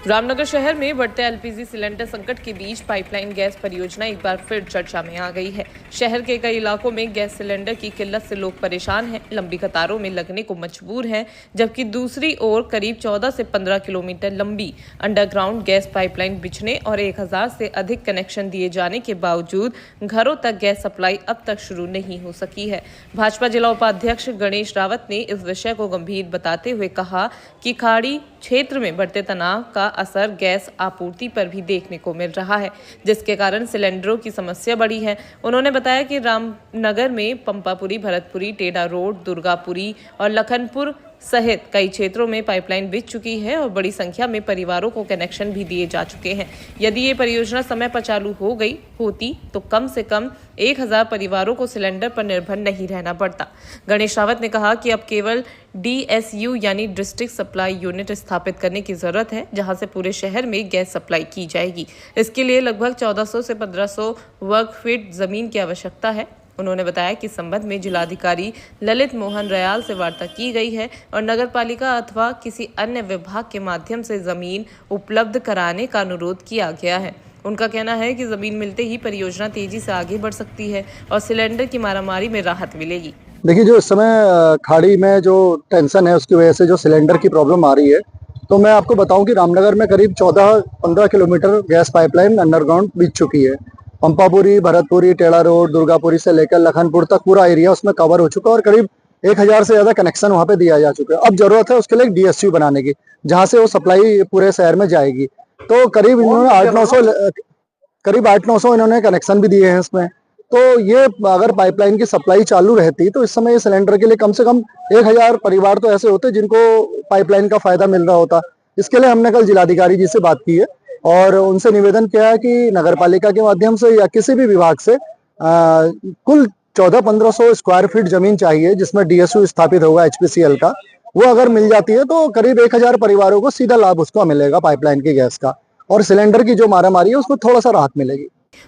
रामनगर शहर में बढ़ते एलपीजी सिलेंडर संकट के बीच पाइपलाइन गैस परियोजना एक बार फिर चर्चा में आ गई है। शहर के कई इलाकों में गैस सिलेंडर की किल्लत से लोग परेशान हैं, लंबी कतारों में लगने को मजबूर हैं, जबकि दूसरी ओर करीब 14 से 15 किलोमीटर लंबी अंडरग्राउंड गैस पाइपलाइन बिछने और 1000 से अधिक कनेक्शन दिए जाने के बावजूद घरों तक गैस सप्लाई अब तक शुरू नहीं हो सकी है। भाजपा जिला उपाध्यक्ष गणेश रावत ने इस विषय को गंभीर बताते हुए कहा कि खाड़ी क्षेत्र में बढ़ते तनाव का असर गैस आपूर्ति पर भी देखने को मिल रहा है, जिसके कारण सिलेंडरों की समस्या बढ़ी है। उन्होंने बताया कि रामनगर में पंपापुरी, भरतपुरी, टेढ़ा रोड, दुर्गापुरी और लखनपुर सहित कई क्षेत्रों में पाइपलाइन बिछ चुकी है और बड़ी संख्या में परिवारों को कनेक्शन भी दिए जा चुके हैं। यदि ये परियोजना समय पर चालू हो गई होती तो कम से कम 1000 परिवारों को सिलेंडर पर निर्भर नहीं रहना पड़ता। गणेश रावत ने कहा कि अब केवल DSU यानी डिस्ट्रिक्ट सप्लाई यूनिट स्थापित करने की जरूरत है, जहां से पूरे शहर में गैस सप्लाई की जाएगी। इसके लिए लगभग 1400 से 1500 वर्ग फीट जमीन की आवश्यकता है। उन्होंने बताया कि संबंध में जिलाधिकारी ललित मोहन रयाल से वार्ता की गई है और नगर पालिका अथवा किसी अन्य विभाग के माध्यम से जमीन उपलब्ध कराने का अनुरोध किया गया है। उनका कहना है कि जमीन मिलते ही परियोजना तेजी से आगे बढ़ सकती है और सिलेंडर की मारामारी में राहत मिलेगी। देखिए, जो इस समय खाड़ी में जो टेंशन है उसकी वजह से जो सिलेंडर की प्रॉब्लम आ रही है, तो मैं आपको बताऊं कि रामनगर में करीब 14-15 किलोमीटर गैस पाइपलाइन अंडरग्राउंड बिछ चुकी है। पंपापुरी, भरतपुरी, टेढ़ा रोड, दुर्गापुरी से लेकर लखनपुर तक पूरा एरिया उसमें कवर हो चुका है और करीब 1000 से ज्यादा कनेक्शन वहां पे दिया जा चुका है। अब जरूरत है उसके लिए DSU बनाने की, जहां से वो सप्लाई पूरे शहर में जाएगी। तो करीब इन्होंने 800-900 इन्होंने कनेक्शन भी दिए हैं इसमें। तो ये अगर पाइपलाइन की सप्लाई चालू रहती तो इस समय ये सिलेंडर के लिए कम से कम 1000 परिवार तो ऐसे होते जिनको पाइपलाइन का फायदा मिल रहा होता। इसके लिए हमने कल जिलाधिकारी जी से बात की है और उनसे निवेदन किया है कि नगर पालिका के माध्यम से या किसी भी विभाग से कुल 1400-1500 स्क्वायर फीट जमीन चाहिए जिसमें DSU स्थापित होगा HPCL का। वो अगर मिल जाती है तो करीब 1000 परिवारों को सीधा लाभ उसको मिलेगा पाइपलाइन की गैस का, और सिलेंडर की जो मारामारी है उसको थोड़ा सा राहत मिलेगी।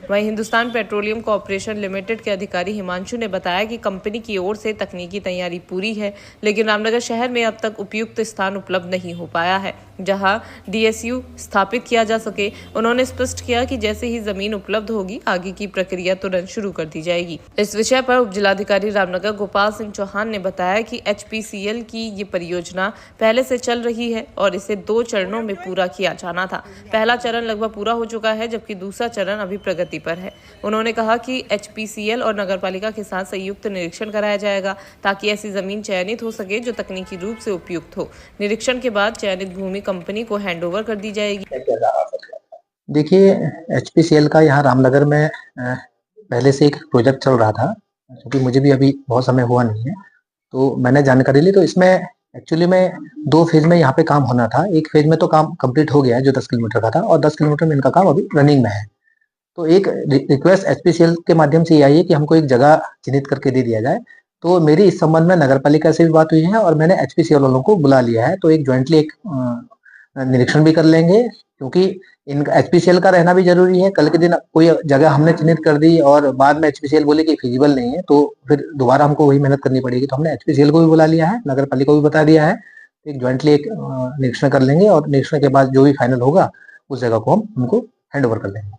वहीं हिंदुस्तान पेट्रोलियम कॉर्पोरेशन लिमिटेड के अधिकारी हिमांशु ने बताया कि कंपनी की ओर से तकनीकी तैयारी पूरी है, लेकिन रामनगर शहर में अब तक उपयुक्त स्थान उपलब्ध नहीं हो पाया है जहां DSU स्थापित किया जा सके। उन्होंने स्पष्ट किया कि जैसे ही जमीन उपलब्ध होगी आगे की प्रक्रिया तुरंत शुरू कर दी जाएगी। इस विषय पर उप जिलाधिकारी रामनगर गोपाल सिंह चौहान ने बताया कि HPCL की ये परियोजना पहले से चल रही है और इसे 2 चरणों में पूरा किया जाना था। पहला चरण लगभग पूरा हो चुका है, जबकि दूसरा चरण अभी प्रगति पर है। उन्होंने कहा कि HPCL और नगरपालिका के साथ संयुक्त निरीक्षण कराया जाएगा ताकि ऐसी जमीन चयनित हो सके जो तकनीकी रूप से उपयुक्त हो। निरीक्षण के बाद चयनित भूमि कंपनी को हैंडओवर कर दी जाएगी। देखिए, HPCL का यहाँ रामनगर में पहले से एक प्रोजेक्ट चल रहा था, क्योंकि मुझे भी अभी बहुत समय हुआ नहीं है तो मैंने जानकारी ली। तो इसमें एक्चुअली में 2 फेज में यहाँ पे काम होना था। एक फेज में तो काम कंप्लीट हो गया है जो 10 किलोमीटर का था, और 10 किलोमीटर में इनका काम अभी रनिंग में है। तो एक रिक्वेस्ट HPCL के माध्यम से ये आई है कि हमको एक जगह चिन्हित करके दे दिया जाए। तो मेरी इस संबंध में नगर पालिका से भी बात हुई है और मैंने HPCL वालों को बुला लिया है। तो एक ज्वाइंटली एक निरीक्षण भी कर लेंगे, क्योंकि इनका HPCL का रहना भी जरूरी है। कल के दिन कोई जगह हमने चिन्हित कर दी और बाद में HPCL बोले कि फिजिबल नहीं है, तो फिर दोबारा हमको वही मेहनत करनी पड़ेगी। तो हमने HPCL को भी बुला लिया है, नगर पालिका को भी बता दिया है। एक ज्वाइंटली एक निरीक्षण कर लेंगे और निरीक्षण के बाद जो भी फाइनल होगा उस जगह को हम उनको हैंड ओवर कर देंगे।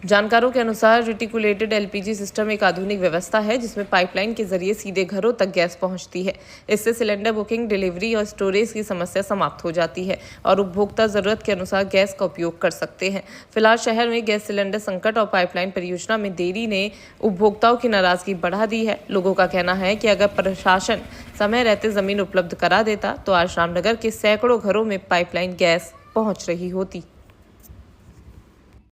जानकारों के अनुसार रेटिकुलेटेड LPG सिस्टम एक आधुनिक व्यवस्था है जिसमें पाइपलाइन के जरिए सीधे घरों तक गैस पहुंचती है। इससे सिलेंडर बुकिंग, डिलीवरी और स्टोरेज की समस्या समाप्त हो जाती है और उपभोक्ता जरूरत के अनुसार गैस का उपयोग कर सकते हैं। फिलहाल शहर में गैस सिलेंडर संकट और पाइपलाइन परियोजना में देरी ने उपभोक्ताओं की नाराजगी बढ़ा दी है। लोगों का कहना है कि अगर प्रशासन समय रहते जमीन उपलब्ध करा देता तो आज रामनगर के सैकड़ों घरों में पाइपलाइन गैस पहुँच रही होती।